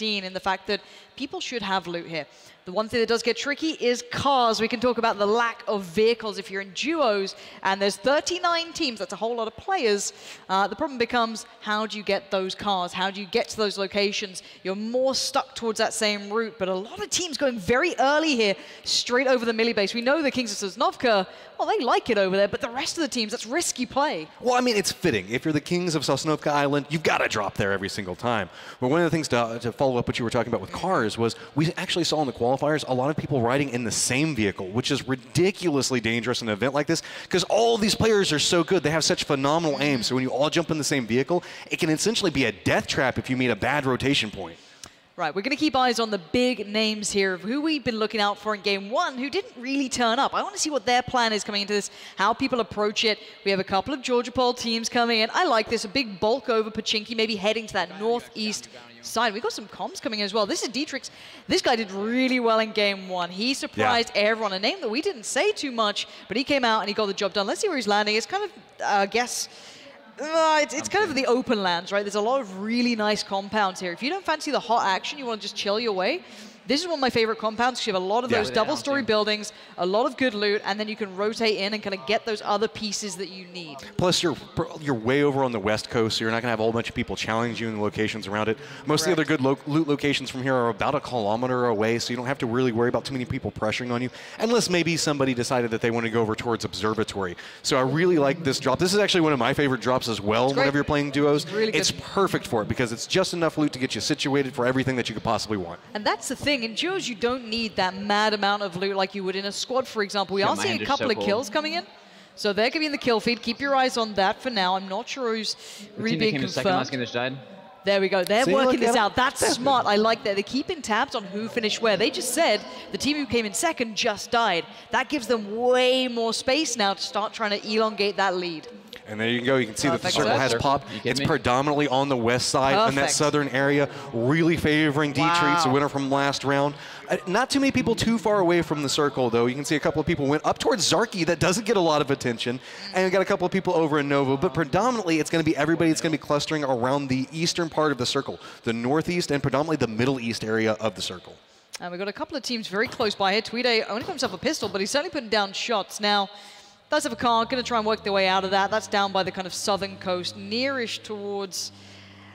in the fact that people should have loot here. The one thing that does get tricky is cars. We can talk about the lack of vehicles if you're in duos, and there's 39 teams, that's a whole lot of players. The problem becomes, how do you get those cars? How do you get to those locations? You're more stuck towards that same route, but a lot of teams going very early here, straight over the Millie base. We know the Kings of Sosnovka, well, they like it over there, but the rest of the teams, that's risky play. Well, I mean, it's fitting. If you're the Kings of Sosnovka Island, you've got to drop there every single time. But one of the things to follow up what you were talking about with cars was we actually saw in the qualifiers a lot of people riding in the same vehicle, which is ridiculously dangerous in an event like this because all these players are so good. They have such phenomenal aim. So when you all jump in the same vehicle, it can essentially be a death trap if you meet a bad rotation point. Right, we're going to keep eyes on the big names here of who we've been looking out for in Game 1 who didn't really turn up. I want to see what their plan is coming into this, how people approach it. We have a couple of Georgia Pole teams coming in. I like this, a big bulk over Pachinki, maybe heading to that northeast side. We've got some comms coming in as well. This is Dietrich's. This guy did really well in Game 1. He surprised everyone, a name that we didn't say too much, but he came out and he got the job done. Let's see where he's landing. It's kind of, I guess, it's kind of the open lands, right? There's a lot of really nice compounds here. If you don't fancy the hot action, you want to just chill your way, this is one of my favorite compounds because you have a lot of those double-story buildings, a lot of good loot, and then you can rotate in and kind of get those other pieces that you need. Plus, you're way over on the west coast, so you're not going to have a whole bunch of people challenge you in the locations around it. Most of the other good loot locations from here are about a kilometer away, so you don't have to really worry about too many people pressuring on you, unless maybe somebody decided that they want to go over towards Observatory. So I really like this drop. This is actually one of my favorite drops as well whenever you're playing duos. It's perfect for it because it's just enough loot to get you situated for everything that you could possibly want. And that's the thing. In duos, you don't need that mad amount of loot like you would in a squad, for example. We are seeing a couple of kills coming in. So they're going to be in the kill feed. Keep your eyes on that for now. I'm not sure who's really being confirmed. There we go. They're working this out. That's smart. I like that. They're keeping tabs on who finished where. They just said the team who came in second just died. That gives them way more space now to start trying to elongate that lead. And there you go. You can see that the circle has popped. It's predominantly on the west side in that southern area, really favoring Dietrich, the winner from last round. Not too many people too far away from the circle, though. You can see a couple of people went up towards Zarki. That doesn't get a lot of attention. And we got a couple of people over in Nova. But predominantly, it's going to be everybody that's going to be clustering around the eastern part of the circle, the northeast and predominantly the middle east area of the circle. And we've got a couple of teams very close by here. Tweede only got himself a pistol, but he's certainly putting down shots. Now, does have a car, going to try and work their way out of that. That's down by the kind of southern coast, nearish towards,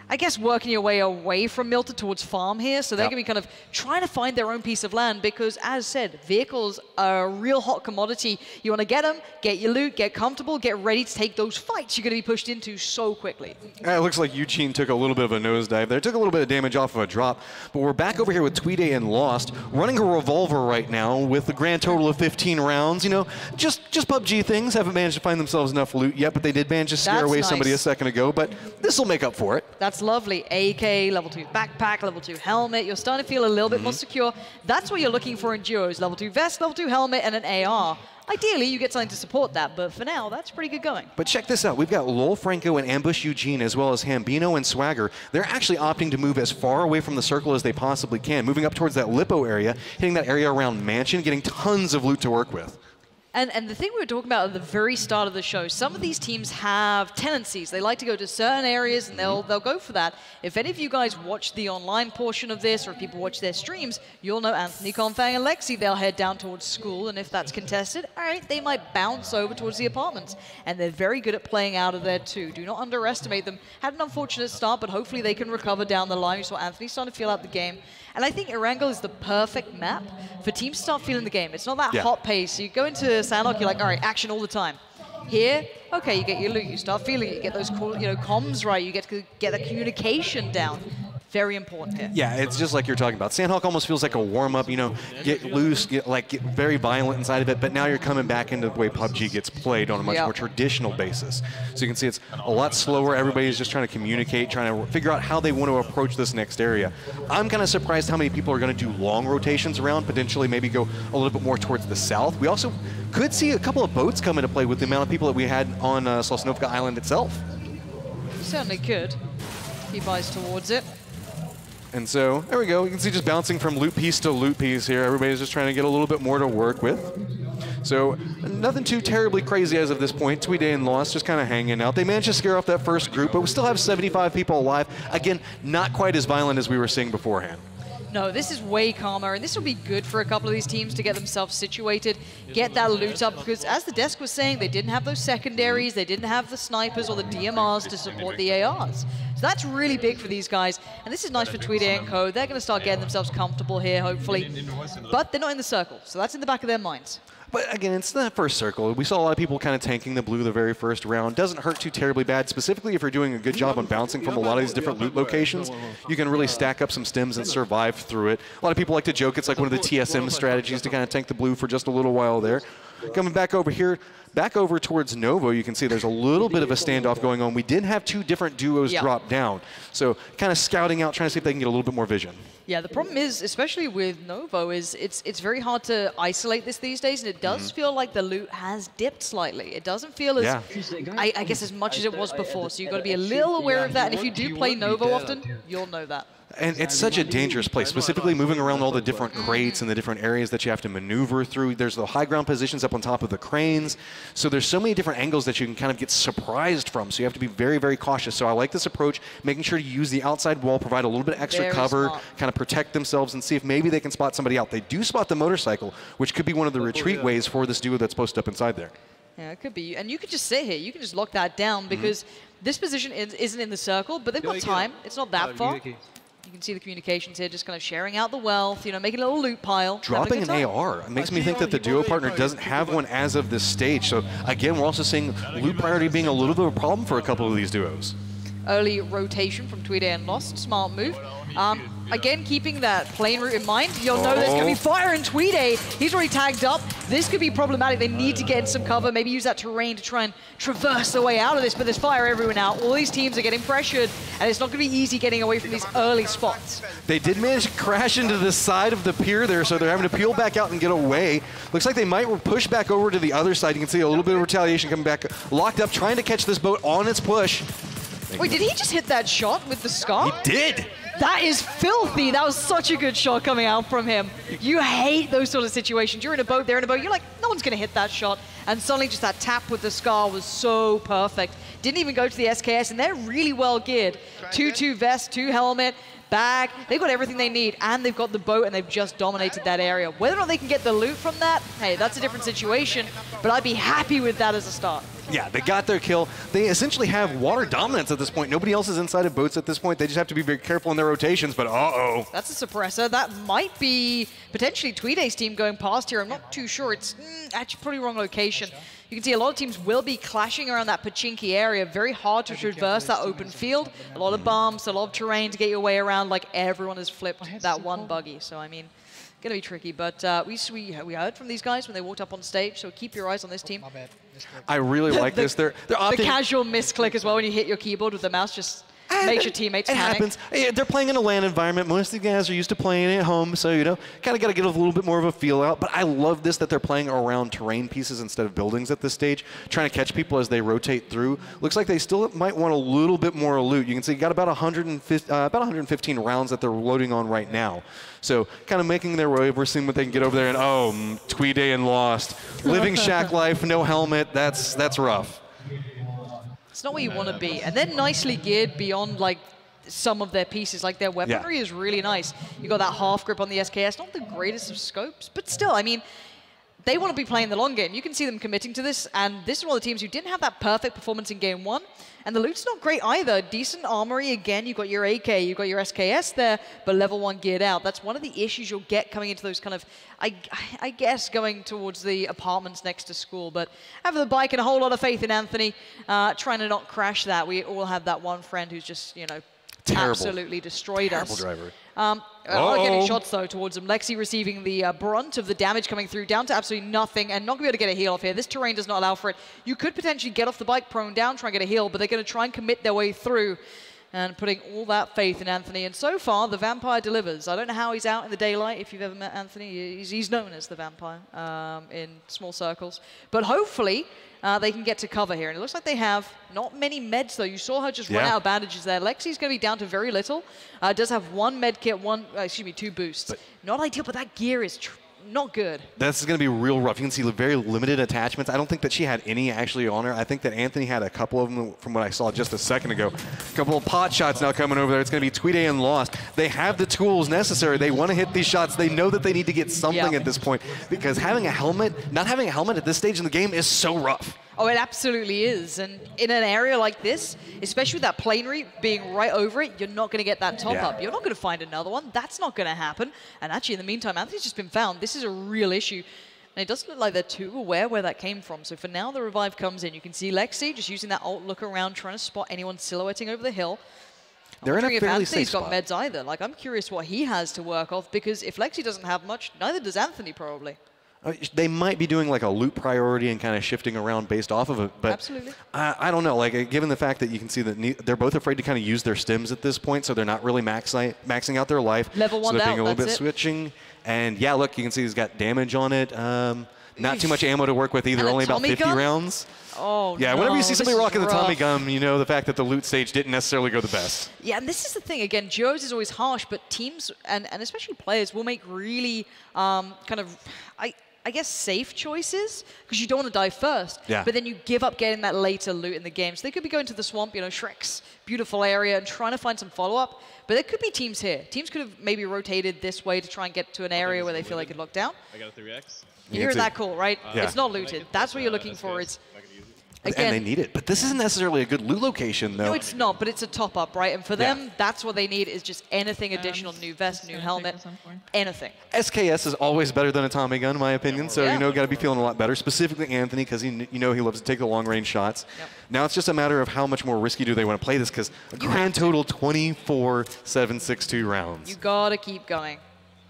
I guess, working your way away from Milta towards farm here. So they're going to be kind of trying to find their own piece of land because, as said, vehicles are a real hot commodity. You want to get them, get your loot, get comfortable, get ready to take those fights you're going to be pushed into so quickly. It looks like Eugene took a little bit of a nosedive there. Took a little bit of damage off of a drop. But we're back over here with Tweede and Lost, running a revolver right now with a grand total of 15 rounds. You know, just PUBG things. Haven't managed to find themselves enough loot yet, but they did manage to scare away somebody a second ago. But this will make up for it. That's lovely. AK, level 2 backpack, level 2 helmet. You're starting to feel a little bit more secure. That's what you're looking for in duos. Level 2 vest, level 2 helmet, and an AR. Ideally, you get something to support that, but for now, that's pretty good going. But check this out. We've got Lol Franco and Ambush Eugene, as well as Hambino and Swagger. They're actually opting to move as far away from the circle as they possibly can, moving up towards that Lippo area, hitting that area around Mansion, getting tons of loot to work with. And the thing we were talking about at the very start of the show, some of these teams have tendencies. They like to go to certain areas and they'll go for that. If any of you guys watch the online portion of this or if people watch their streams, you'll know Anthony, Confang, and Lexi, they'll head down towards school, and if that's contested, all right, they might bounce over towards the apartments. And they're very good at playing out of there too. Do not underestimate them. Had an unfortunate start, but hopefully they can recover down the line. You saw Anthony starting to feel out the game. And I think Erangel is the perfect map for teams to start feeling the game. It's not that hot pace. You go into Sandlock, you're like, all right, action all the time. Here, okay, you get your loot, you start feeling it, you get those cool, comms right, you get to get the communication down. Very important here. Yeah, it's just like you're talking about. Sandhawk almost feels like a warm-up, get loose, get very violent inside of it, but now you're coming back into the way PUBG gets played on a much more traditional basis. So you can see it's a lot slower. Everybody's just trying to communicate, trying to figure out how they want to approach this next area. I'm kind of surprised how many people are going to do long rotations around, potentially maybe go a little bit more towards the south. We also could see a couple of boats come into play with the amount of people that we had on Sosnovka Island itself. Certainly could. Keep eyes towards it. And so, there we go. You can see just bouncing from loot piece to loot piece here. Everybody's just trying to get a little bit more to work with. So nothing too terribly crazy as of this point. Tweeday and Lost just kind of hanging out. They managed to scare off that first group, but we still have 75 people alive. Again, not quite as violent as we were seeing beforehand. No, this is way calmer, and this will be good for a couple of these teams to get themselves situated, get that loot up, because as the desk was saying, they didn't have those secondaries, they didn't have the snipers or the DMRs to support the ARs. So that's really big for these guys, and this is nice for Tweeday and Co. They're going to start getting themselves comfortable here, hopefully, but they're not in the circle, so that's in the back of their minds. But again, it's the first circle. We saw a lot of people kind of tanking the blue the very first round. Doesn't hurt too terribly bad, specifically if you're doing a good job on bouncing from a lot of these different loot locations. You can really stack up some stims and survive through it. A lot of people like to joke it's like one of the TSM strategies to kind of tank the blue for just a little while there. Coming back over here, back over towards Novo, you can see there's a little bit of a standoff going on. We did have two different duos drop down. So kind of scouting out, trying to see if they can get a little bit more vision. Yeah, the problem is, especially with Novo, is it's very hard to isolate this these days, and it does feel like the loot has dipped slightly. It doesn't feel as, I guess, as much as it was before, so you've got to be a little aware of that, and if you do play Novo often, you'll know that. And it's such a dangerous place, specifically moving around all the different crates and the different areas that you have to maneuver through. There's the high ground positions up on top of the cranes. So there's so many different angles that you can kind of get surprised from. So you have to be very, very cautious. So I like this approach, making sure to use the outside wall, provide a little bit of extra cover, kind of protect themselves and see if maybe they can spot somebody out. They do spot the motorcycle, which could be one of the retreat ways for this duo that's posted up inside there. Yeah, it could be. And you could just sit here. You can just lock that down because this position isn't in the circle, but they've got time. It's not that far. You can see the communications here, just kind of sharing out the wealth, you know, making a little loot pile. Dropping an AR. It makes me think that the duo partner doesn't have one as of this stage. So, again, we're also seeing loot priority being a little bit of a problem for a couple of these duos. Early rotation from Tweeday and Lost. Smart move. Again, keeping that plane route in mind, you'll know there's going to be fire in Tweeday. He's already tagged up. This could be problematic. They need to get in some cover, maybe use that terrain to try and traverse their way out of this, but there's fire everywhere now. All these teams are getting pressured, and it's not going to be easy getting away from these early spots. They did manage to crash into the side of the pier there, so they're having to peel back out and get away. Looks like they might push back over to the other side. You can see a little bit of retaliation coming back. Locked up, trying to catch this boat on its push. Wait, did he just hit that shot with the scar? He did! That is filthy. That was such a good shot coming out from him. You hate those sort of situations. You're in a boat, they're in a boat. You're like, no one's going to hit that shot. And suddenly just that tap with the scar was so perfect. Didn't even go to the SKS, and they're really well geared. 2-2 vest, 2 helmet, bag. They've got everything they need, and they've got the boat, and they've just dominated that area. Whether or not they can get the loot from that, hey, that's a different situation. But I'd be happy with that as a start. Yeah, they got their kill. They essentially have water dominance at this point. Nobody else is inside of boats at this point. They just have to be very careful in their rotations, but uh-oh. That's a suppressor. That might be potentially Tweeday's team going past here. I'm not too sure. It's actually pretty wrong location. You can see a lot of teams will be clashing around that Pachinki area. Very hard to traverse that open field. A lot of bumps, a lot of terrain to get your way around, like everyone has flipped that one buggy. So, I mean, going to be tricky. But we heard from these guys when they walked up on stage, so keep your eyes on this team. I really like this. They're opting. The casual misclick as well when you hit your keyboard with the mouse just makes your teammates panic. It happens. They're playing in a LAN environment. Most of the guys are used to playing at home, so, you know, kind of got to get a little bit more of a feel out. But I love this, that they're playing around terrain pieces instead of buildings at this stage, trying to catch people as they rotate through. Looks like they still might want a little bit more loot. You can see got about 115 rounds that they're loading on right now. So kind of making their way over, seeing what they can get over there. And oh, Tweeday and Lost. Living shack life, no helmet. That's rough. It's not where you want to be. And they're nicely geared beyond, like, some of their pieces. Like, their weaponry is really nice. You got that half grip on the SKS. Not the greatest of scopes, but still, I mean, they want to be playing the long game. You can see them committing to this, and this is one of the teams who didn't have that perfect performance in game 1. And the loot's not great either. Decent armory, again, you've got your AK, you've got your SKS there, but level 1 geared out. That's one of the issues you'll get coming into those kind of, I guess, going towards the apartments next to school. But have the bike and a whole lot of faith in Anthony, trying to not crash that. We all have that one friend who's just, you know, absolutely destroyed us. Driver. Getting shots, though, towards him. Lexi receiving the brunt of the damage coming through, down to absolutely nothing, and not going to be able to get a heal off here. This terrain does not allow for it. You could potentially get off the bike prone down, try and get a heal, but they're going to try and commit their way through, and putting all that faith in Anthony. And so far, the Vampire delivers. I don't know how he's out in the daylight. If you've ever met Anthony, he's known as the Vampire in small circles. But hopefully, they can get to cover here. And it looks like they have not many meds, though. You saw her just run out of bandages there. Lexi's going to be down to very little. Does have one med kit, 2 boosts. Not ideal, but that gear is not good. This is going to be real rough. You can see very limited attachments. I don't think that she had any actually on her. I think that Anthony had a couple of them from what I saw just a second ago. A couple of pot shots now coming over there. It's going to be Tweede and Lost. They have the tools necessary. They want to hit these shots. They know that they need to get something at this point because having a helmet, not having a helmet at this stage in the game is so rough. Oh, it absolutely is. And in an area like this, especially with that planery being right over it, you're not going to get that top up. You're not going to find another one. That's not going to happen. And actually, in the meantime, Anthony's just been found. This is a real issue. And it doesn't look like they're too aware where that came from. So for now, the revive comes in. You can see Lexi just using that ult look around, trying to spot anyone silhouetting over the hill. They're in a fairly safe spot. Anthony's got meds either. Like, I'm curious what he has to work off, because if Lexi doesn't have much, neither does Anthony probably. They might be doing like a loot priority and kind of shifting around based off of it, but absolutely. I don't know. Like, given the fact that you can see that they're both afraid to kind of use their stims at this point, so they're not really maxing out their life. Level 1 so they're being out, a little bit that's it. switching. And yeah, look, you can see he's got damage on it. Not too much ammo to work with either. Only about 50 rounds. Oh, yeah, no, whenever you see somebody rocking the rough. Tommy gun, you know the fact that the loot stage didn't necessarily go the best. Yeah, and this is the thing. Again, duos is always harsh, but teams and especially players will make really kind of, I guess, safe choices, because you don't want to die first. Yeah. But then you give up getting that later loot in the game. So they could be going to the swamp, you know, Shrek's beautiful area, and trying to find some follow-up. But there could be teams here. Teams could have maybe rotated this way to try and get to an area where they feel they could lock down. I got a 3x. You're hearing that call, right? Yeah. It's not looted. That's what you're looking for. It's again, and they need it. But this isn't necessarily a good loot location, though. no, it's not, but it's a top-up, right? And for them, that's what they need, is just anything additional, new vest, new helmet, anything. SKS is always better than a Tommy gun, in my opinion, so Yeah. you know, got to be feeling a lot better, specifically Anthony, because you know he loves to take the long-range shots. Yep. Now it's just a matter of how much more risky do they want to play this, because a grand total 24 7-6-2 rounds. You gotta keep going.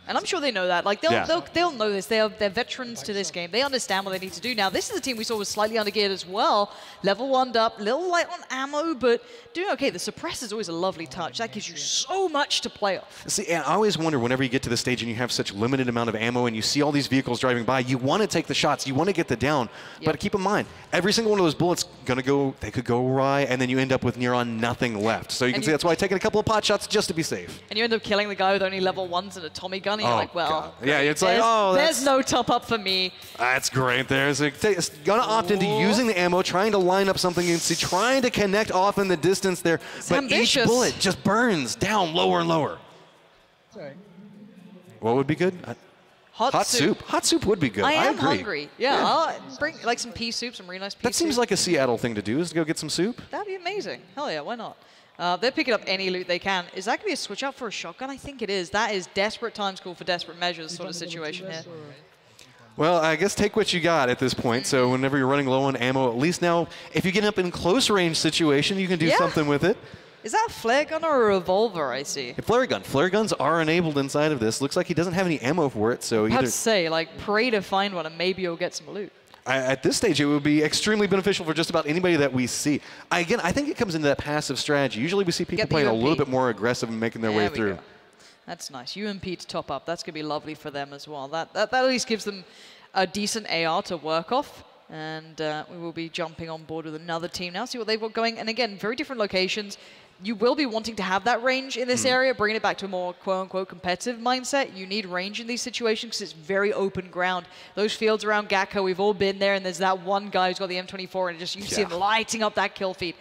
And I'm sure they know that. Like, they'll know this. They're veterans to this game. They understand what they need to do. Now, this is a team we saw was slightly undergeared as well. Level 1'd up, little light on ammo, but doing okay. The suppress is always a lovely touch. That gives you so much to play off. See, and I always wonder whenever you get to the stage and you have such limited amount of ammo and you see all these vehicles driving by, you want to take the shots, you want to get the down, but keep in mind, every single one of those bullets they could go awry, and then you end up with near on nothing left. So you can see that's why taking a couple of pot shots just to be safe. And you end up killing the guy with only level 1s and a Tommy gun, and you're like, well, God. Yeah, it's like, oh, there's no top up for me. That's great. There's gonna opt into using the ammo, trying to line up something you can see, trying to connect off in the distance there, but ambitious. each bullet just burns down lower and lower. Sorry. What would be good? Hot soup. Hot soup would be good. I am agree. hungry. Yeah, I'll bring like some pea soup, some really nice pea soup. That seems like a Seattle thing to do, is to go get some soup. That'd be amazing. Hell yeah, why not? They're picking up any loot they can. Is that going to be a switch out for a shotgun? I think it is. That is desperate times call for desperate measures sort of situation here. Well, I guess take what you got at this point. So whenever you're running low on ammo, at least now, if you get up in close range situation, you can do something with it. Is that a flare gun or a revolver, I see? A flare gun. Flare guns are enabled inside of this. Looks like he doesn't have any ammo for it, so I have either... to say, like, pray to find one and maybe you'll get some loot. At this stage, it would be extremely beneficial for just about anybody that we see. Again, I think it comes into that passive strategy. Usually we see people playing a little bit more aggressive and making their way through. That's nice. UMP to top up. That's going to be lovely for them as well. That at least gives them a decent AR to work off. And we will be jumping on board with another team now, see what they've got going. And again, very different locations. You will be wanting to have that range in this area, bringing it back to a more quote-unquote competitive mindset. You need range in these situations because it's very open ground. Those fields around Gakko, we've all been there, and there's that one guy who's got the M24, and just you see him lighting up that kill feed.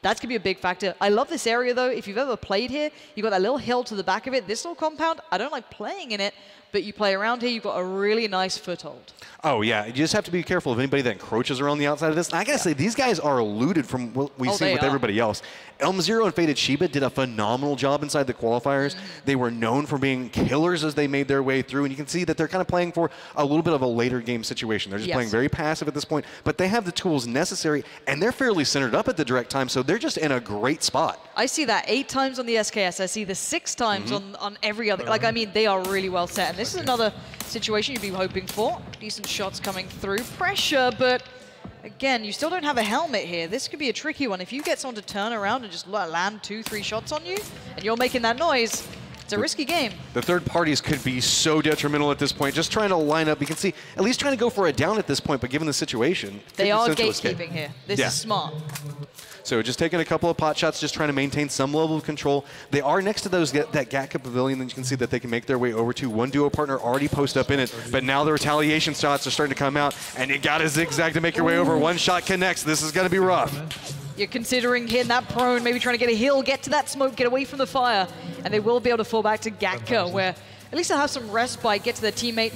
That's going to be a big factor. I love this area, though. If you've ever played here, you've got that little hill to the back of it. This little compound, I don't like playing in it, but you play around here, you've got a really nice foothold. Oh, yeah. You just have to be careful of anybody that encroaches around the outside of this. And I got to say, these guys are looted from what we've seen with everybody else. Elm Zero and Faded Shiba did a phenomenal job inside the qualifiers. They were known for being killers as they made their way through. And you can see that they're kind of playing for a little bit of a later game situation. They're just playing very passive at this point. But they have the tools necessary, and they're fairly centered up at the direct time. So they're just in a great spot. I see that 8 times on the SKS. I see the 6 times on every other. Like, I mean, they are really well set. And this is another situation you'd be hoping for. Decent shots coming through. Pressure, but again, you still don't have a helmet here. This could be a tricky one. If you get someone to turn around and just land 2-3 shots on you, and you're making that noise, it's a risky game. The third parties could be so detrimental at this point. Just trying to line up. You can see, at least trying to go for a down at this point, but given the situation, they are gatekeeping here. This is smart. So just taking a couple of pot shots, just trying to maintain some level of control. They are next to those that Gatka pavilion that you can see that they can make their way over to. One duo partner already post up in it, but now the retaliation shots are starting to come out, and you got to zigzag to make your way over. One shot connects. This is going to be rough. You're considering hitting that prone, maybe trying to get a heal, get to that smoke, get away from the fire, and they will be able to fall back to Gatka, where at least they'll have some respite, get to their teammate,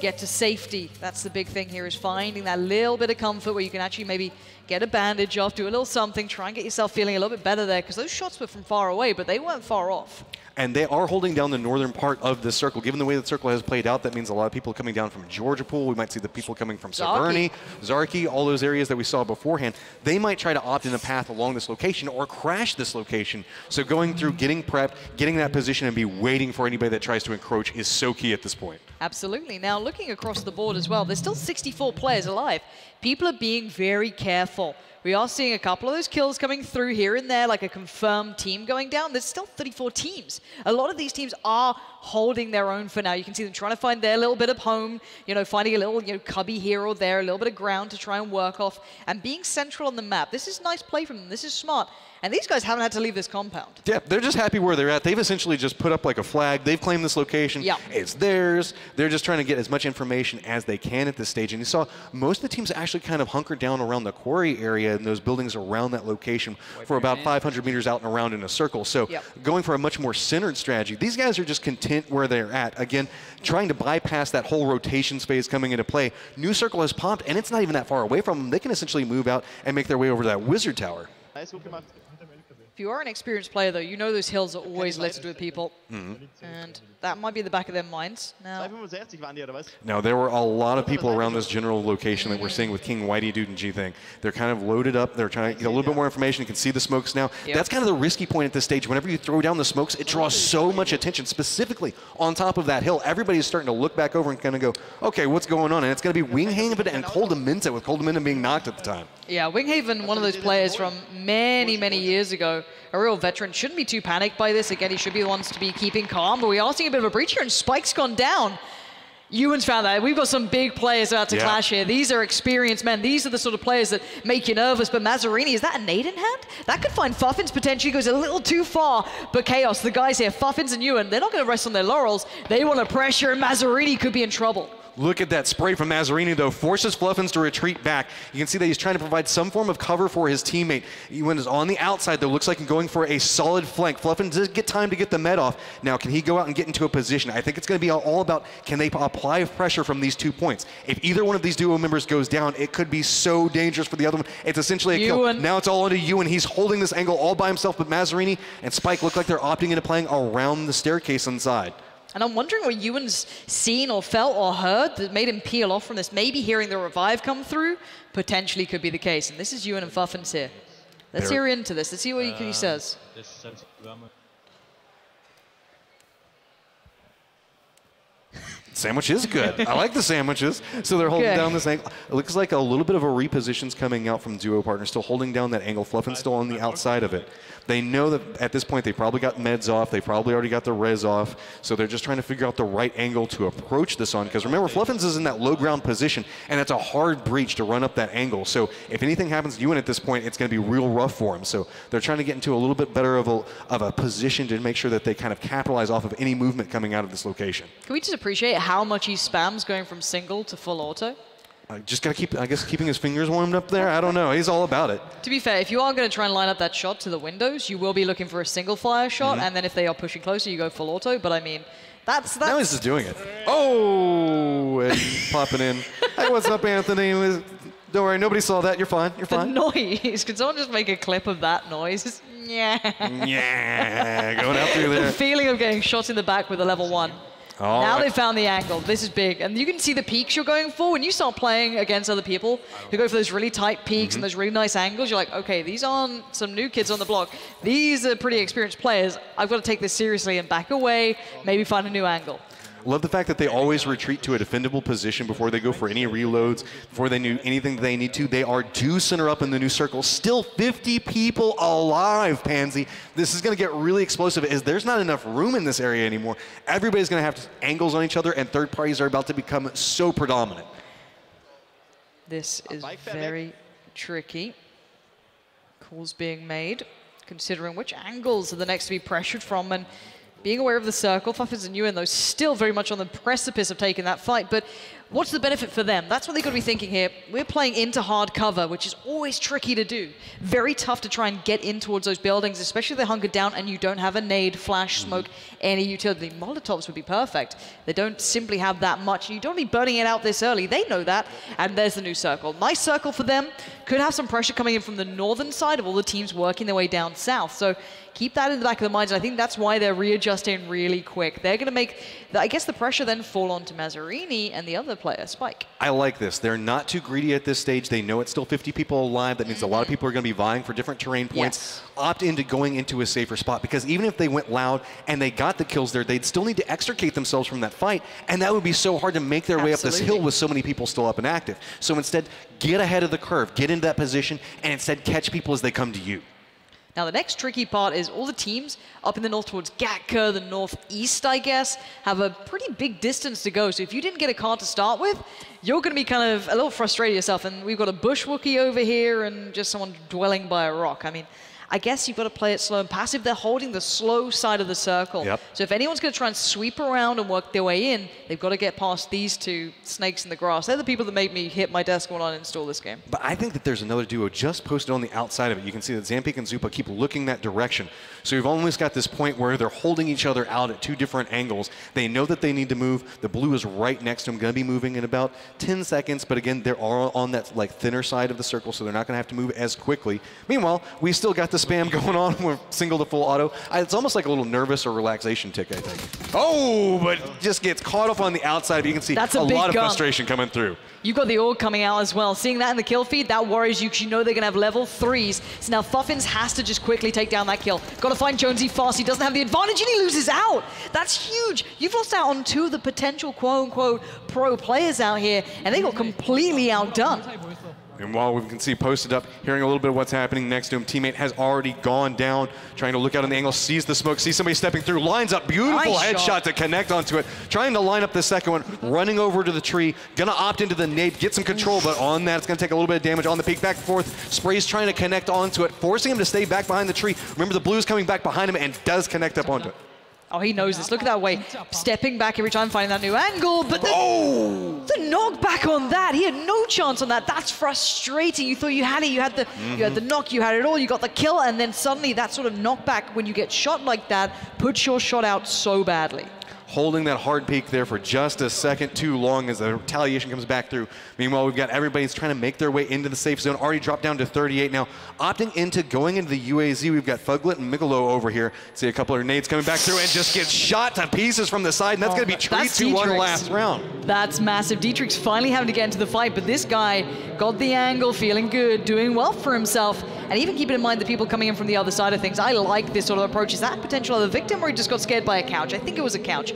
get to safety. That's the big thing here, is finding that little bit of comfort where you can actually maybe get a bandage off, do a little something, try and get yourself feeling a little bit better there, because those shots were from far away, but they weren't far off. And they are holding down the northern part of this circle. Given the way the circle has played out, that means a lot of people coming down from Georgia Pool. We might see the people coming from Severny, Zarki, all those areas that we saw beforehand. They might try to opt in a path along this location or crash this location. So going through, getting prepped, getting that position, and be waiting for anybody that tries to encroach is so key at this point. Absolutely. Now, looking across the board as well, there's still 64 players alive. People are being very careful. We are seeing a couple of those kills coming through here and there, like a confirmed team going down. There's still 34 teams. A lot of these teams are holding their own for now. You can see them trying to find their little bit of home, finding a little, cubby here or there, a little bit of ground to try and work off, and being central on the map. This is nice play from them. This is smart. And these guys haven't had to leave this compound. Yeah, they're just happy where they're at. They've essentially just put up like a flag. They've claimed this location. Yeah. It's theirs. They're just trying to get as much information as they can at this stage. And you saw most of the teams actually kind of hunkered down around the quarry area and those buildings around that location for about 500 meters out and around in a circle. So going for a much more centered strategy. These guys are just content where they're at. Again, trying to bypass that whole rotation phase coming into play. New circle has popped, and it's not even that far away from them. They can essentially move out and make their way over to that wizard tower. If you are an experienced player, though, you know those hills are always littered with people. And that might be the back of their minds. Now, there were a lot of people around this general location that we're seeing with King, Whitey, Dude, and G-Thing. They're kind of loaded up. They're trying to get a little bit more information. You can see the smokes now. That's kind of the risky point at this stage. Whenever you throw down the smokes, it draws so much attention, specifically on top of that hill. Everybody's starting to look back over and kind of go, okay, what's going on? And it's going to be Winghaven and Coldamenta, with Coldamenta being knocked at the time. Yeah, Winghaven, one of those players from many, many years ago, a real veteran, shouldn't be too panicked by this. Again, he should be the ones to be keeping calm, but we are seeing a bit of a breach here, and Spike's gone down. Ewan's found that. We've got some big players about to clash here. These are experienced men. These are the sort of players that make you nervous, but Mazzarini, is that a nade in hand? That could find Fuffins potentially, goes a little too far, but Chaos, the guys here, Fuffins and Ewan, they're not going to rest on their laurels. They want to pressure, and Mazzarini could be in trouble. Look at that spray from Mazzarini, though. Forces Fluffins to retreat back. You can see that he's trying to provide some form of cover for his teammate. Ewan is on the outside, though. Looks like he's going for a solid flank. Fluffins does get time to get the med off. Now, can he go out and get into a position? I think it's going to be all about, can they apply pressure from these 2 points? If either one of these duo members goes down, it could be so dangerous for the other one. It's essentially a kill. Now it's all onto Ewan. He's holding this angle all by himself, but Mazzarini and Spike look like they're opting into playing around the staircase inside. And I'm wondering what Ewan's seen or felt or heard that made him peel off from this. Maybe hearing the revive come through potentially could be the case. And this is Ewan and Fuffins here. Let's hear into this. Let's see what he says. Sandwich is good. I like the sandwiches. So they're holding down this angle. It looks like a little bit of a reposition's coming out from duo partners, still holding down that angle. Fluffin's still on the outside of it. They know that at this point they probably got meds off. They probably already got the res off. So they're just trying to figure out the right angle to approach this on. Because remember, Fluffins is in that low ground position, and it's a hard breach to run up that angle. So if anything happens to Ewan at this point, it's going to be real rough for him. So they're trying to get into a little bit better of a position to make sure that they kind of capitalize off of any movement coming out of this location. Can we just appreciate how much he spams going from single to full auto? Just got to keep, I guess, keeping his fingers warmed up there. I don't know. He's all about it. To be fair, if you are going to try and line up that shot to the windows, you will be looking for a single fire shot, and then if they are pushing closer, you go full auto. But I mean, that's... Now he's just doing it. Oh, and popping in. Hey, what's up, Anthony? Don't worry, nobody saw that. You're fine. You're fine. The noise. Could someone just make a clip of that noise? Yeah. Yeah, going out through there. The feeling of getting shot in the back with a level 1. Now they found the angle. This is big. And you can see the peaks you're going for. When you start playing against other people who go for those really tight peaks and those really nice angles, you're like, okay, these aren't some new kids on the block. These are pretty experienced players. I've got to take this seriously and back away, maybe find a new angle. Love the fact that they always retreat to a defendable position before they go for any reloads, before they do anything they need to. They are due center up in the new circle. Still 50 people alive, Pansy. This is going to get really explosive as there's not enough room in this area anymore. Everybody's going to have angles on each other, and third parties are about to become so predominant. This is very tricky. Calls being made, considering which angles are the next to be pressured from, and being aware of the circle. Fuffins and Ewan, though, still very much on the precipice of taking that fight, but what's the benefit for them? That's what they've got to be thinking here. We're playing into hard cover, which is always tricky to do. Very tough to try and get in towards those buildings, especially if they're hunkered down and you don't have a nade, flash, smoke, any utility. Molotovs would be perfect. They don't simply have that much. You don't be burning it out this early. They know that, and there's the new circle. Nice circle for them. Could have some pressure coming in from the northern side of all the teams working their way down south. So keep that in the back of the minds, and I think that's why they're readjusting really quick. They're going to make, I guess, the pressure then fall onto Mazzarini and the other player, Spike. I like this. They're not too greedy at this stage. They know it's still 50 people alive. That means a lot of people are going to be vying for different terrain points. Yes. Opt into going into a safer spot, because even if they went loud and they got the kills there, they'd still need to extricate themselves from that fight, and that would be so hard to make their way up this hill with so many people still up and active. So instead, get ahead of the curve, get into that position, and instead catch people as they come to you. Now, the next tricky part is all the teams up in the north towards Gatka, the northeast, I guess, have a pretty big distance to go. So if you didn't get a car to start with, you're going to be kind of a little frustrated yourself. And we've got a bush Wookiee over here and just someone dwelling by a rock. I mean, I guess you've got to play it slow and passive. They're holding the slow side of the circle. Yep. So if anyone's going to try and sweep around and work their way in, they've got to get past these two snakes in the grass. They're the people that made me hit my desk when I install this game. But I think that there's another duo just posted on the outside of it. You can see that Zampeak and Zupa keep looking that direction. So we've almost got this point where they're holding each other out at two different angles. They know that they need to move. The blue is right next to them, going to be moving in about 10 seconds. But again, they're all on that thinner side of the circle, so they're not going to have to move as quickly. Meanwhile, we still got the spam going on. We're single to full auto. It's almost like a little nervous or relaxation tick, I think. Oh, but just gets caught up on the outside. You can see that's a lot of gun. frustration coming through. You've got the org coming out as well. Seeing that in the kill feed, that worries you because you know they're going to have level 3s. So now Fuffins has to just quickly take down that kill. Got to find Jonesy fast. He doesn't have the advantage and he loses out. That's huge. You've lost out on two of the potential quote-unquote pro players out here, and they got completely outdone. And while we can see posted up, hearing a little bit of what's happening next to him, teammate has already gone down, trying to look out on the angle, sees the smoke, sees somebody stepping through, lines up, beautiful nice headshot shot to connect onto it, trying to line up the second one, running over to the tree, gonna opt into the nade, get some control, but on that, it's gonna take a little bit of damage on the peak, back and forth. Spray's trying to connect onto it, forcing him to stay back behind the tree. Remember, the blue's coming back behind him and does connect up onto it. Oh, he knows this. Look at that way. Stepping back every time, finding that new angle, but the knockback on that. He had no chance on that. That's frustrating. You thought you had it. You had the knock. You had it all. You got the kill, and then suddenly that sort of knockback when you get shot like that puts your shot out so badly. Holding that hard peak there for just a second too long as the retaliation comes back through. Meanwhile, we've got everybody's trying to make their way into the safe zone, already dropped down to 38 now. Opting into going into the UAZ, we've got Fuglet and Migolo over here. See a couple of nades coming back through and just gets shot to pieces from the side, and that's going to be 3-2-1 last round. That's massive. Dietrich's finally having to get into the fight, but this guy got the angle, feeling good, doing well for himself, and even keeping in mind the people coming in from the other side of things. I like this sort of approach. Is that potential other victim, or he just got scared by a couch? I think it was a couch.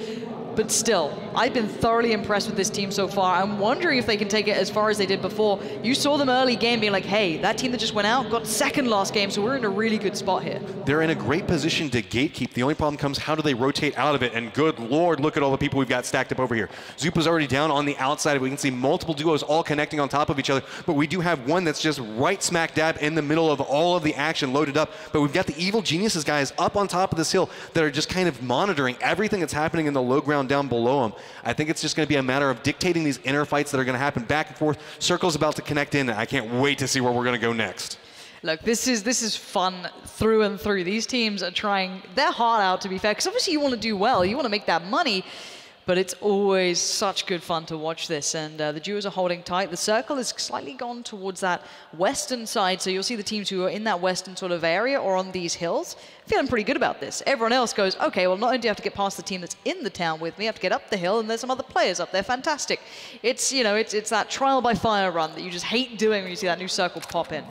But still, I've been thoroughly impressed with this team so far. I'm wondering if they can take it as far as they did before. You saw them early game being like, hey, that team that just went out got second last game, so we're in a really good spot here. They're in a great position to gatekeep. The only problem comes, how do they rotate out of it? And good Lord, look at all the people we've got stacked up over here. Zupa's already down on the outside. We can see multiple duos all connecting on top of each other, but we do have one that's just right smack dab in the middle of all of the action loaded up. But we've got the Evil Geniuses guys up on top of this hill that are just kind of monitoring everything that's happening in the low ground down below them. I think it's just going to be a matter of dictating these inner fights that are going to happen back and forth. Circle's about to connect in. I can't wait to see where we're going to go next. Look, this is fun through and through. These teams are trying their heart out, to be fair, because obviously you want to do well. You want to make that money, but it's always such good fun to watch this. And the duos are holding tight. The circle is slightly gone towards that western side, so you'll see the teams who are in that western sort of area or on these hills feeling pretty good about this. Everyone else goes, okay, well, not only do you have to get past the team that's in the town with me, you have to get up the hill, and there's some other players up there. Fantastic. It's, you know, it's that trial by fire run that you just hate doing when you see that new circle pop in.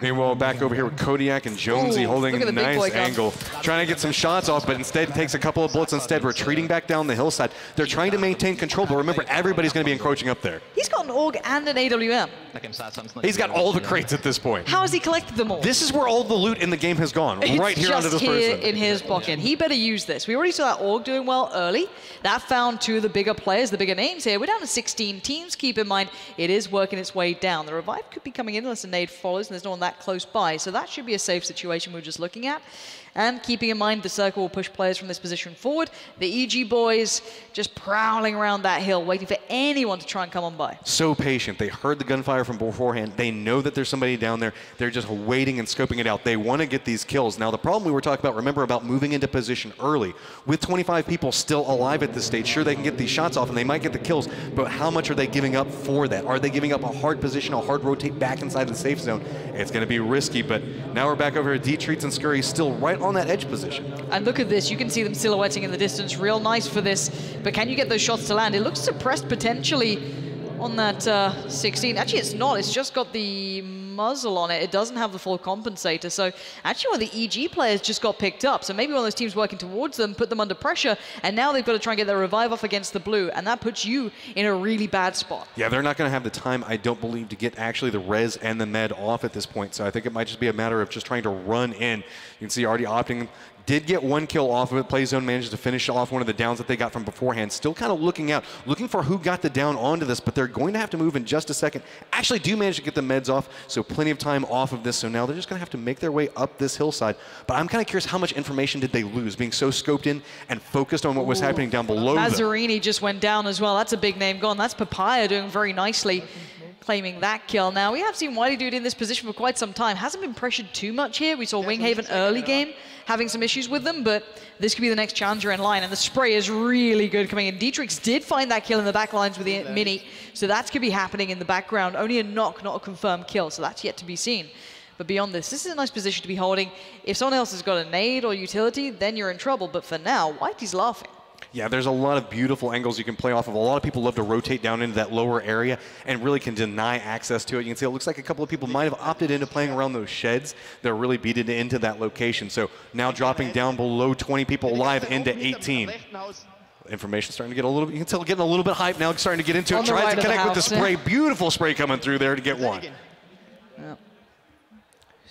Meanwhile, back over here with Kodiak and Jonesy holding a nice angle, trying to get some shots off, but instead takes a couple of bullets instead, retreating back down the hillside. They're trying to maintain control, but remember, everybody's going to be encroaching up there. He's got an AUG and an AWM. He's got all the crates at this point. How has he collected them all? This is where all the loot in the game has gone, right here onto this person. In his pocket. He better use this. We already saw that Org doing well early. That found two of the bigger players, the bigger names here. We're down to 16 teams. Keep in mind, it is working its way down. The revive could be coming in unless a nade follows, and there's no one that close by. So that should be a safe situation we're just looking at. And keeping in mind, the circle will push players from this position forward. The EG boys just prowling around that hill, waiting for anyone to try and come on by. So patient. They heard the gunfire from beforehand. They know that there's somebody down there. They're just waiting and scoping it out. They want to get these kills. Now, the problem we were talking about, remember, about moving into position early. With 25 people still alive at this stage, sure, they can get these shots off and they might get the kills, but how much are they giving up for that? Are they giving up a hard position, a hard rotate back inside the safe zone? It's going to be risky, but now we're back over at D-Treats and Scurry still right on that edge position. And look at this, you can see them silhouetting in the distance, real nice for this, but can you get those shots to land? It looks suppressed potentially on that 16. Actually, it's not, it's just got the muzzle on it. It doesn't have the full compensator. So actually one of the EG players just got picked up. So maybe one of those teams working towards them, put them under pressure, and now they've got to try and get their revive off against the blue, and that puts you in a really bad spot. Yeah, they're not going to have the time, I don't believe, to get actually the res and the med off at this point. So I think it might just be a matter of just trying to run in. You can see already opting. Did get one kill off of it. Playzone managed to finish off one of the downs that they got from beforehand. Still kind of looking out, looking for who got the down onto this, but they're going to have to move in just a second. Actually do manage to get the meds off, so plenty of time off of this. So now they're just going to have to make their way up this hillside. But I'm kind of curious, how much information did they lose being so scoped in and focused on what was happening down below them? Mazzarini just went down as well. That's a big name gone. That's Papaya doing very nicely, claiming that kill. Now, we have seen Wiley Dude in this position for quite some time. Hasn't been pressured too much here. We saw Winghaven early game having some issues with them, but this could be the next challenger in line, and the spray is really good coming in. Dietrich did find that kill in the back lines with the Mini, so that could be happening in the background. Only a knock, not a confirmed kill, so that's yet to be seen. But beyond this is a nice position to be holding. If someone else has got a nade or utility, then you're in trouble, but for now, Whitey's laughing. Yeah, there's a lot of beautiful angles you can play off of. A lot of people love to rotate down into that lower area and really can deny access to it. You can see it looks like a couple of people might have opted into playing around those sheds. They're really beaten into that location. So now dropping down below 20 people alive into 18. Information starting to get a little bit, you can tell, getting a little bit hype now, starting to get into it. Tries to connect with the spray. Beautiful spray coming through there to get one. Yeah.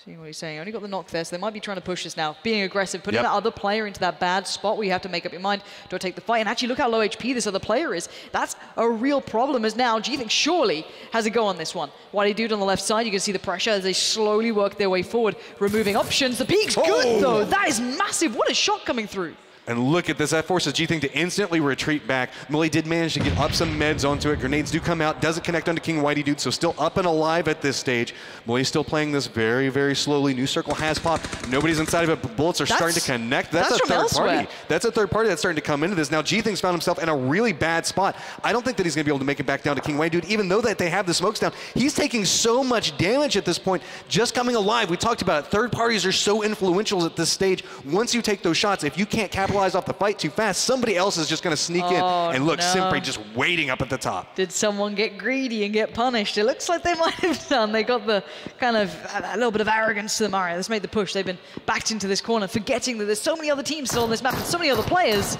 See what he's saying. Only got the knock there, so they might be trying to push this now. Being aggressive, putting that other player into that bad spot where you have to make up your mind, do I take the fight? And actually look how low HP this other player is. That's a real problem, as now G-Think surely has a go on this one. Wiley Dude on the left side, you can see the pressure as they slowly work their way forward, removing options. The peak's good though. That is massive. What a shot coming through. And look at this, that forces G-Think to instantly retreat back. Millie did manage to get up some meds onto it. Grenades do come out, doesn't connect onto King Whitey Dude, so still up and alive at this stage. Millie's still playing this very, very slowly. New circle has popped. Nobody's inside of it, but bullets are starting to connect. That's a third party. That's a third party that's starting to come into this. Now G-Think's found himself in a really bad spot. I don't think that he's going to be able to make it back down to King Whitey Dude, even though that they have the smokes down. He's taking so much damage at this point, just coming alive. We talked about it. Third parties are so influential at this stage. Once you take those shots, if you can't capitalize off the fight too fast, somebody else is just going to sneak in. And look, Simpre just waiting up at the top. Did someone get greedy and get punished? It looks like they might have done. They got the kind of a little bit of arrogance to them. All right, let's make the push. They've been backed into this corner, forgetting that there's so many other teams still on this map and so many other players.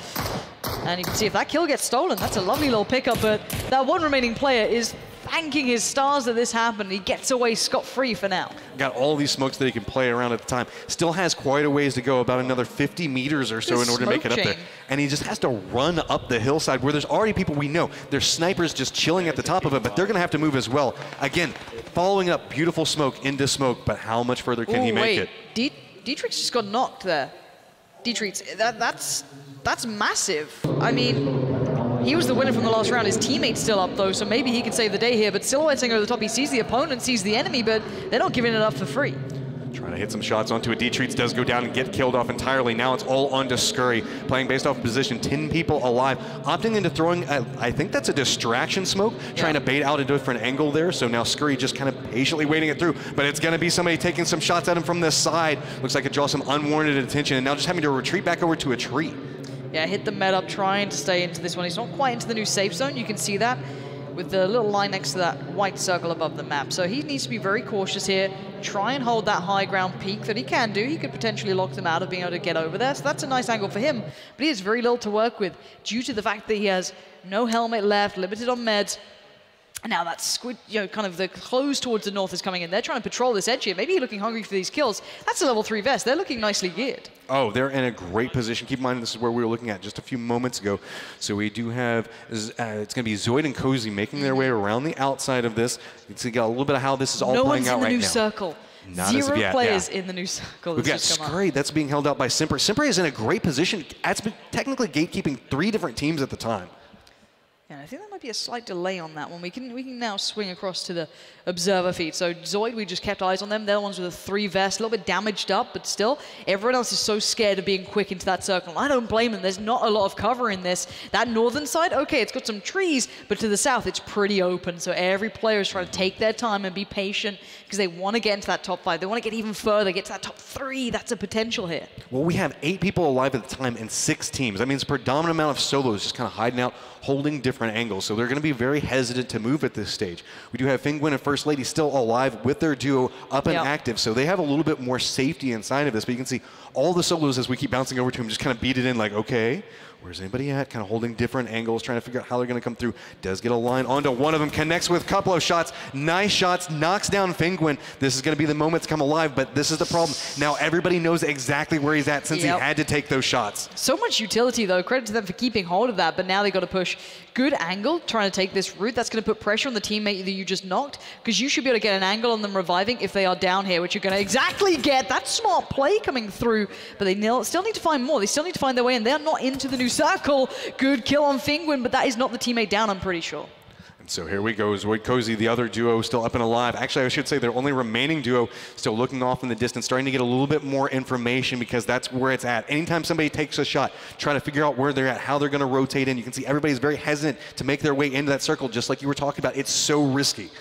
And you can see if that kill gets stolen, that's a lovely little pickup, but that one remaining player is thanking his stars that this happened. He gets away scot-free for now. Got all these smokes that he can play around at the time. Still has quite a ways to go, about another 50 meters or so in order to make it up there. And he just has to run up the hillside where there's already people we know. There's snipers just chilling at the top of it, but they're going to have to move as well. Again, following up beautiful smoke into smoke, but how much further can he make it? Dietrich just got knocked there. Dietrich, that's massive. I mean, he was the winner from the last round. His teammate's still up, though, so maybe he can save the day here. But silhouetting over the top, he sees the opponent, sees the enemy, but they're not giving it up for free. Trying to hit some shots onto it. Dietrich does go down and get killed off entirely. Now it's all onto Scurry, playing based off position. 10 people alive, opting into throwing, I think that's a distraction smoke, trying to bait out a different angle there. So now Scurry just kind of patiently waiting it through, but it's going to be somebody taking some shots at him from this side. Looks like it draws some unwarranted attention, and now just having to retreat back over to a tree. Yeah, hit the med up, trying to stay into this one. He's not quite into the new safe zone. You can see that with the little line next to that white circle above the map. So he needs to be very cautious here, try and hold that high ground peak that he can do. He could potentially lock them out of being able to get over there. So that's a nice angle for him, but he has very little to work with due to the fact that he has no helmet left, limited on meds. And now that squid, kind of the close towards the north is coming in. They're trying to patrol this edge here. Maybe looking hungry for these kills. That's a level 3 vest. They're looking nicely geared. Oh, they're in a great position. Keep in mind, this is where we were looking at just a few moments ago. So we do have, it's going to be Zoid and Cozy making their way around the outside of this. You can see a little bit of how this is all playing out right now. No one's in the new circle. Not as of yet, players in the new circle. We've got Scurry, that's being held out by Simpre. Simpre is in a great position. That's been technically gatekeeping 3 different teams at the time. Yeah, I think there might be a slight delay on that one. We can now swing across to the observer feed. So Zoid, we just kept eyes on them. They're the ones with a 3 vest, a little bit damaged up, but still, everyone else is so scared of being quick into that circle. I don't blame them. There's not a lot of cover in this. That northern side, okay, it's got some trees, but to the south, it's pretty open. So every player is trying to take their time and be patient because they want to get into that top 5. They want to get even further, get to that top 3. That's a potential here. Well, we have 8 people alive at the time in 6 teams. That means a predominant amount of solos just kind of hiding out, holding different angles. So they're going to be very hesitant to move at this stage. We do have Fingwin and First Lady still alive with their duo up and active, so they have a little bit more safety inside of this. But you can see all the solos as we keep bouncing over to him just kind of beat it in like, okay, where's anybody at? Kind of holding different angles, trying to figure out how they're going to come through. Does get a line onto one of them, connects with a couple of shots. Nice shots, knocks down Fingwin. This is going to be the moment to come alive, but this is the problem. Now everybody knows exactly where he's at since he had to take those shots. So much utility, though. Credit to them for keeping hold of that, but now they've got to push. Good angle, trying to take this route. That's going to put pressure on the teammate that you just knocked, because you should be able to get an angle on them reviving if they are down here, which you're going to exactly get. That's smart play coming through, but they still need to find more. They still need to find their way in. They're not into the new circle. Good kill on Fingwin, but that is not the teammate down, I'm pretty sure. And so here we go. Zoid Cozy, the other duo, still up and alive. Actually, I should say their only remaining duo still looking off in the distance, starting to get a little bit more information because that's where it's at. Anytime somebody takes a shot, try to figure out where they're at, how they're going to rotate in. You can see everybody's very hesitant to make their way into that circle, just like you were talking about. It's so risky.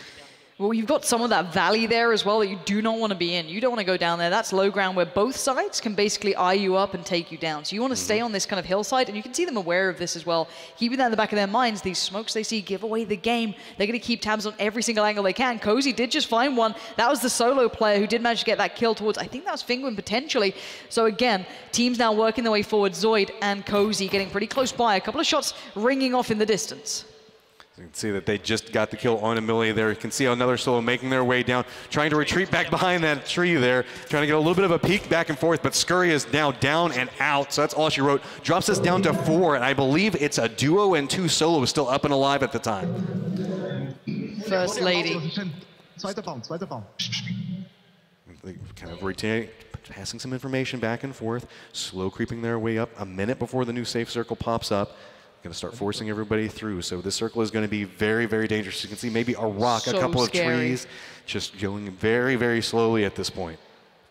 Well, you've got some of that valley there as well that you do not want to be in. You don't want to go down there. That's low ground where both sides can basically eye you up and take you down. So you want to stay on this kind of hillside, and you can see them aware of this as well. Keeping that in the back of their minds, these smokes they see give away the game. They're going to keep tabs on every single angle they can. Cozy did just find one. That was the solo player who did manage to get that kill towards, I think that was Fingwin potentially. So again, teams now working their way forward. Zoid and Cozy getting pretty close by. A couple of shots ringing off in the distance. You can see that they just got the kill on Amelia there. You can see another solo making their way down, trying to retreat back behind that tree there, trying to get a little bit of a peek back and forth, but Scurry is now down and out, so that's all she wrote. Drops us down to 4, and I believe it's a duo and 2 solos still up and alive at the time. First Lady. They kind of rotate, passing some information back and forth, slow creeping their way up, a minute before the new safe circle pops up. Going to start forcing everybody through. So this circle is going to be very, very dangerous. You can see maybe a rock, a couple of trees, just going very, very slowly at this point.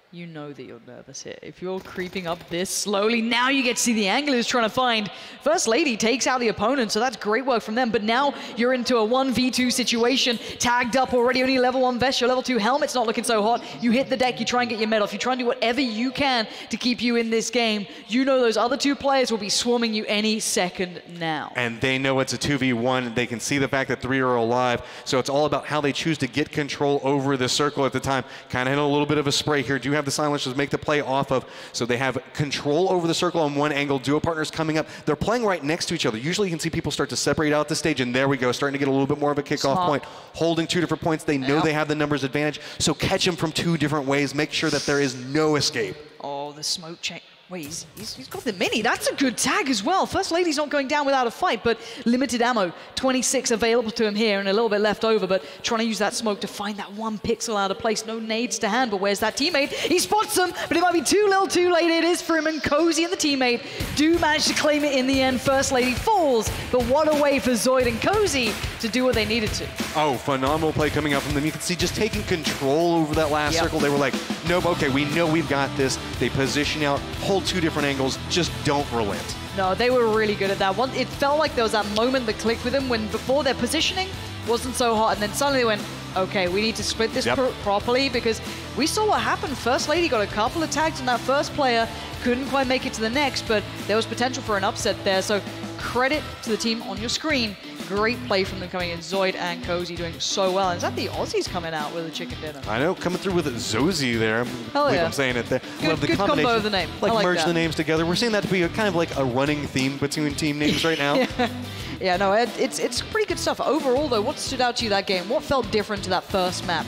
You know that you're nervous here. If you're creeping up this slowly, now you get to see the anglers trying to find. First Lady takes out the opponent, so that's great work from them. But now you're into a 1v2 situation, tagged up already, only level 1 vest, your level 2 helmet's not looking so hot. You hit the deck, you try and get your medal. If you try and do whatever you can to keep you in this game, you know those other 2 players will be swarming you any second now. And they know it's a 2v1. They can see the fact that 3 are alive. So it's all about how they choose to get control over the circle at the time. Kind of hit a little bit of a spray here. Do have the silencers make the play off of, so they have control over the circle on one angle. Duo partners coming up. They're playing right next to each other. Usually you can see people start to separate out the stage, and there we go, starting to get a little bit more of a kickoff point, holding 2 different points. They know they have the numbers advantage, so catch them from 2 different ways. Make sure that there is no escape. Oh, the smoke check. Wait, he's got the mini. That's a good tag as well. First Lady's not going down without a fight, but limited ammo. 26 available to him here and a little bit left over, but trying to use that smoke to find that 1 pixel out of place. No nades to hand, but where's that teammate? He spots them, but it might be too little too late. It is for him, and Cozy and the teammate do manage to claim it in the end. First Lady falls, but what a way for Zoid and Cozy to do what they needed to. Oh, phenomenal play coming out from them. You can see just taking control over that last circle. They were like, nope, okay, we know we've got this. They position out, hold 2 different angles, just don't relent. No, they were really good at that one. It felt like there was that moment that clicked with them when before their positioning wasn't so hot, and then suddenly they went, okay, we need to split this properly, because we saw what happened. First Lady got a couple of tags on that first player, couldn't quite make it to the next, but there was potential for an upset there. So credit to the team on your screen. Great play from them coming in. Zoid and Cozy doing so well. And is that the Aussies coming out with a chicken dinner? I know, coming through with Zozy there. Hell yeah. I'm saying it there. Good, good combo of the name. Like I like merge that. the names together. We're seeing that to be a kind of like a running theme between team names right now. Yeah, no, it's pretty good stuff. Overall, though, what stood out to you that game? What felt different to that first map?